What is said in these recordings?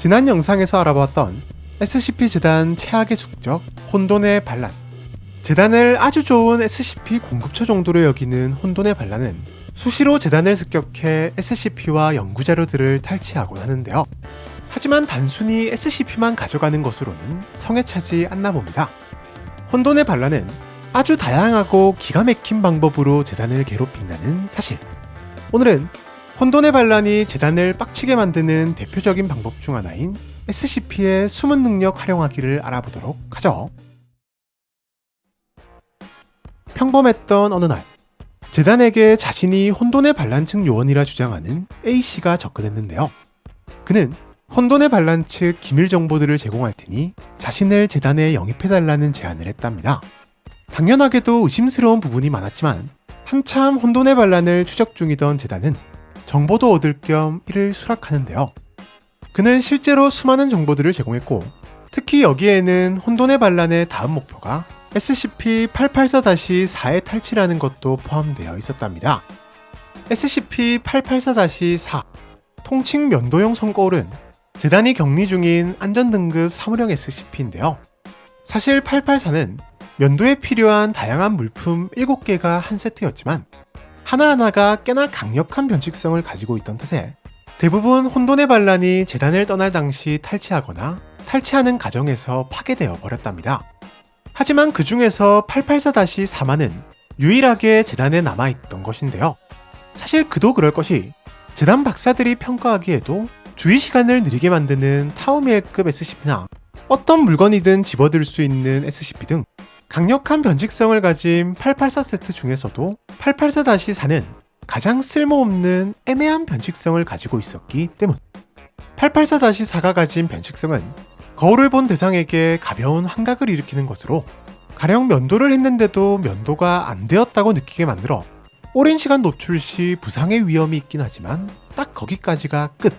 지난 영상에서 알아봤던 SCP 재단 최악의 숙적 혼돈의 반란. 재단을 아주 좋은 SCP 공급처 정도로 여기는 혼돈의 반란은 수시로 재단을 습격해 SCP와 연구자료들을 탈취하곤 하는데요. 하지만 단순히 SCP만 가져가는 것으로는 성에 차지 않나 봅니다. 혼돈의 반란은 아주 다양하고 기가 막힌 방법으로 재단을 괴롭힌다는 사실. 오늘은 혼돈의 반란이 재단을 빡치게 만드는 대표적인 방법 중 하나인 SCP의 숨은 능력 활용하기를 알아보도록 하죠. 평범했던 어느 날, 재단에게 자신이 혼돈의 반란 측 요원이라 주장하는 A씨가 접근했는데요. 그는 혼돈의 반란 측 기밀 정보들을 제공할 테니 자신을 재단에 영입해달라는 제안을 했답니다. 당연하게도 의심스러운 부분이 많았지만 한참 혼돈의 반란을 추적 중이던 재단은 정보도 얻을 겸 이를 수락하는데요. 그는 실제로 수많은 정보들을 제공했고, 특히 여기에는 혼돈의 반란의 다음 목표가 SCP-884-4의 탈취라는 것도 포함되어 있었답니다. SCP-884-4 통칭 면도용 손거울은 재단이 격리 중인 안전등급 사무령 SCP인데요. 사실 884는 면도에 필요한 다양한 물품 7개가 한 세트였지만 하나하나가 꽤나 강력한 변칙성을 가지고 있던 탓에 대부분 혼돈의 반란이 재단을 떠날 당시 탈취하거나 탈취하는 과정에서 파괴되어 버렸답니다. 하지만 그 중에서 884-4만은 유일하게 재단에 남아있던 것인데요. 사실 그도 그럴 것이 재단 박사들이 평가하기에도 주의 시간을 느리게 만드는 타우미엘급 SCP나 어떤 물건이든 집어들 수 있는 SCP 등 강력한 변칙성을 가진 884 세트 중에서도 884-4는 가장 쓸모없는 애매한 변칙성을 가지고 있었기 때문. 884-4가 가진 변칙성은 거울을 본 대상에게 가벼운 환각을 일으키는 것으로 가령 면도를 했는데도 면도가 안 되었다고 느끼게 만들어 오랜 시간 노출 시 부상의 위험이 있긴 하지만 딱 거기까지가 끝.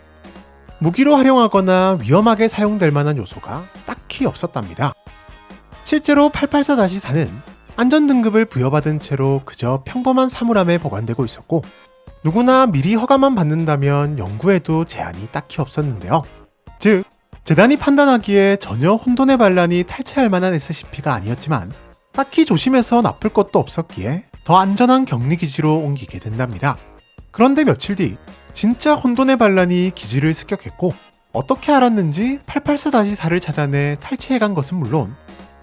무기로 활용하거나 위험하게 사용될 만한 요소가 딱히 없었답니다. 실제로 884-4는 안전등급을 부여받은 채로 그저 평범한 사물함에 보관되고 있었고, 누구나 미리 허가만 받는다면 연구에도 제한이 딱히 없었는데요. 즉, 재단이 판단하기에 전혀 혼돈의 반란이 탈취할 만한 SCP가 아니었지만 딱히 조심해서 나쁠 것도 없었기에 더 안전한 격리기지로 옮기게 된답니다. 그런데 며칠 뒤 진짜 혼돈의 반란이 기지를 습격했고, 어떻게 알았는지 884-4를 찾아내 탈취해간 것은 물론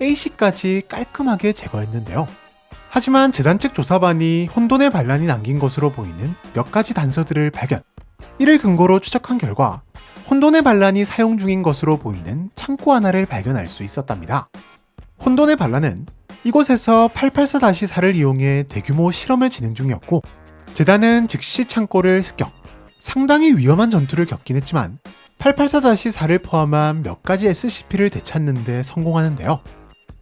A씨까지 깔끔하게 제거했는데요. 하지만 재단 측 조사반이 혼돈의 반란이 남긴 것으로 보이는 몇 가지 단서들을 발견. 이를 근거로 추적한 결과 혼돈의 반란이 사용 중인 것으로 보이는 창고 하나를 발견할 수 있었답니다. 혼돈의 반란은 이곳에서 884-4를 이용해 대규모 실험을 진행 중이었고, 재단은 즉시 창고를 습격. 상당히 위험한 전투를 겪긴 했지만 884-4를 포함한 몇 가지 SCP를 되찾는 데 성공하는데요.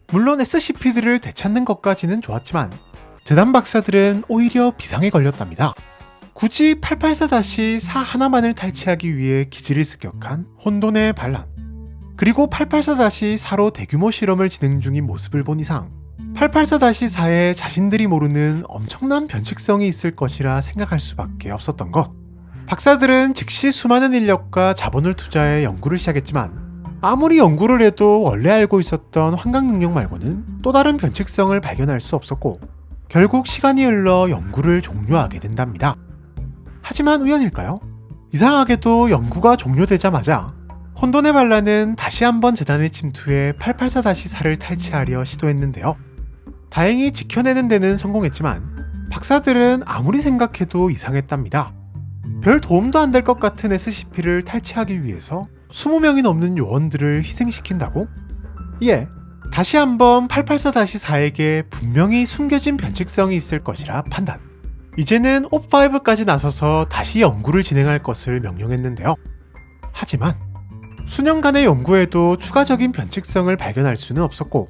물론 SCP들을 되찾는 것까지는 좋았지만 재단 박사들은 오히려 비상에 걸렸답니다. 굳이 884-4 하나만을 탈취하기 위해 기지를 습격한 혼돈의 반란, 그리고 884-4로 대규모 실험을 진행 중인 모습을 본 이상 884-4에 자신들이 모르는 엄청난 변칙성이 있을 것이라 생각할 수밖에 없었던 것. 박사들은 즉시 수많은 인력과 자본을 투자해 연구를 시작했지만 아무리 연구를 해도 원래 알고 있었던 환각 능력 말고는 또 다른 변칙성을 발견할 수 없었고, 결국 시간이 흘러 연구를 종료하게 된답니다. 하지만 우연일까요? 이상하게도 연구가 종료되자마자 혼돈의 반란은 다시 한번 재단에 침투해 884-4를 탈취하려 시도했는데요. 다행히 지켜내는 데는 성공했지만 박사들은 아무리 생각해도 이상했답니다. 별 도움도 안 될 것 같은 SCP를 탈취하기 위해서 20명이 넘는 요원들을 희생시킨다고? 이에 다시 한번 884-4에게 분명히 숨겨진 변칙성이 있을 것이라 판단. 이제는 옵5까지 나서서 다시 연구를 진행할 것을 명령했는데요. 하지만 수년간의 연구에도 추가적인 변칙성을 발견할 수는 없었고,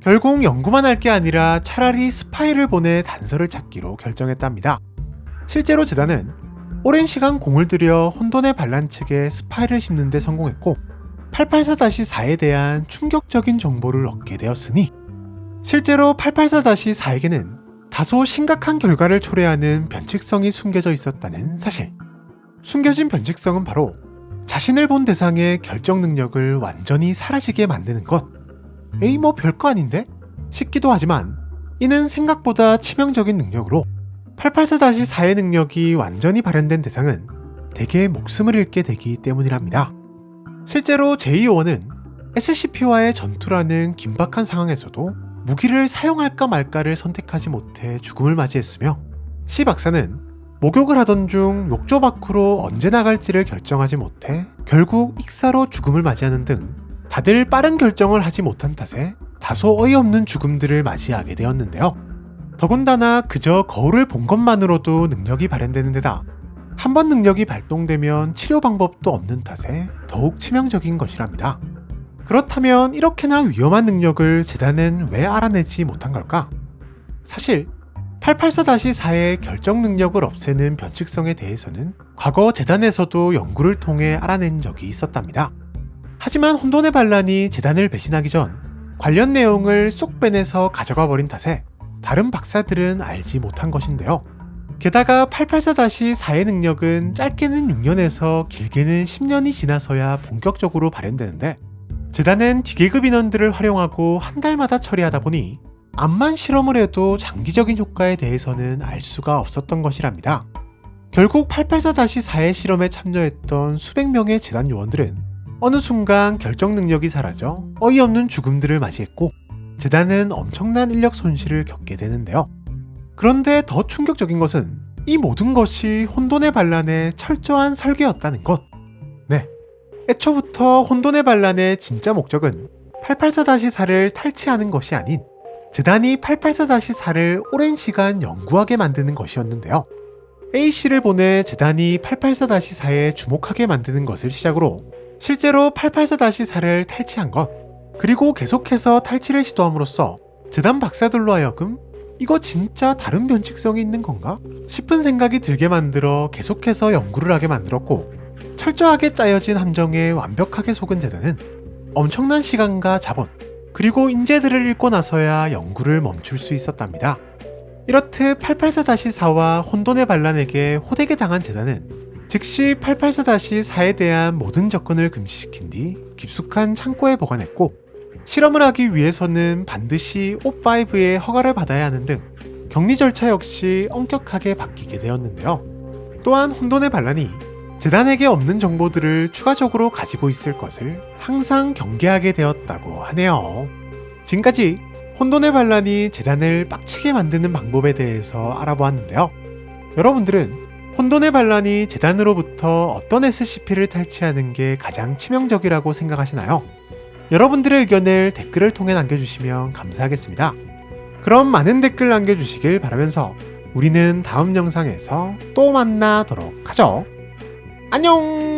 결국 연구만 할 게 아니라 차라리 스파이를 보내 단서를 찾기로 결정했답니다. 실제로 재단은 오랜 시간 공을 들여 혼돈의 반란 측에 스파이를 심는 데 성공했고, 884-4에 대한 충격적인 정보를 얻게 되었으니 실제로 884-4에게는 다소 심각한 결과를 초래하는 변칙성이 숨겨져 있었다는 사실. 숨겨진 변칙성은 바로 자신을 본 대상의 결정 능력을 완전히 사라지게 만드는 것. 에이 뭐 별거 아닌데? 싶기도 하지만 이는 생각보다 치명적인 능력으로 884-4의 능력이 완전히 발현된 대상은 대개 목숨을 잃게 되기 때문이랍니다. 실제로 제2요원은 SCP와의 전투라는 긴박한 상황에서도 무기를 사용할까 말까를 선택하지 못해 죽음을 맞이했으며 C 박사는 목욕을 하던 중 욕조 밖으로 언제 나갈지를 결정하지 못해 결국 익사로 죽음을 맞이하는 등 다들 빠른 결정을 하지 못한 탓에 다소 어이없는 죽음들을 맞이하게 되었는데요. 더군다나 그저 거울을 본 것만으로도 능력이 발현되는 데다 한 번 능력이 발동되면 치료 방법도 없는 탓에 더욱 치명적인 것이랍니다. 그렇다면 이렇게나 위험한 능력을 재단은 왜 알아내지 못한 걸까? 사실 884-4의 결정 능력을 없애는 변칙성에 대해서는 과거 재단에서도 연구를 통해 알아낸 적이 있었답니다. 하지만 혼돈의 반란이 재단을 배신하기 전 관련 내용을 쏙 빼내서 가져가 버린 탓에 다른 박사들은 알지 못한 것인데요. 게다가 884-4의 능력은 짧게는 6년에서 길게는 10년이 지나서야 본격적으로 발현되는데 재단은 D계급 인원들을 활용하고 한 달마다 처리하다 보니 암만 실험을 해도 장기적인 효과에 대해서는 알 수가 없었던 것이랍니다. 결국 884-4의 실험에 참여했던 수백 명의 재단 요원들은 어느 순간 결정 능력이 사라져 어이없는 죽음들을 맞이했고 재단은 엄청난 인력 손실을 겪게 되는데요. 그런데 더 충격적인 것은 이 모든 것이 혼돈의 반란의 철저한 설계였다는 것. 네, 애초부터 혼돈의 반란의 진짜 목적은 884-4를 탈취하는 것이 아닌 재단이 884-4를 오랜 시간 연구하게 만드는 것이었는데요. A씨를 보내 재단이 884-4에 주목하게 만드는 것을 시작으로 실제로 884-4를 탈취한 것, 그리고 계속해서 탈취를 시도함으로써 재단 박사들로 하여금 이거 진짜 다른 변칙성이 있는 건가? 싶은 생각이 들게 만들어 계속해서 연구를 하게 만들었고 철저하게 짜여진 함정에 완벽하게 속은 재단은 엄청난 시간과 자본, 그리고 인재들을 잃고 나서야 연구를 멈출 수 있었답니다. 이렇듯 884-4와 혼돈의 반란에게 호되게 당한 재단은 즉시 884-4에 대한 모든 접근을 금지시킨 뒤 깊숙한 창고에 보관했고 실험을 하기 위해서는 반드시 O5의 허가를 받아야 하는 등 격리 절차 역시 엄격하게 바뀌게 되었는데요. 또한 혼돈의 반란이 재단에게 없는 정보들을 추가적으로 가지고 있을 것을 항상 경계하게 되었다고 하네요. 지금까지 혼돈의 반란이 재단을 빡치게 만드는 방법에 대해서 알아보았는데요. 여러분들은 혼돈의 반란이 재단으로부터 어떤 SCP를 탈취하는 게 가장 치명적이라고 생각하시나요? 여러분들의 의견을 댓글을 통해 남겨주시면 감사하겠습니다. 그럼 많은 댓글 남겨주시길 바라면서 우리는 다음 영상에서 또 만나도록 하죠. 안녕!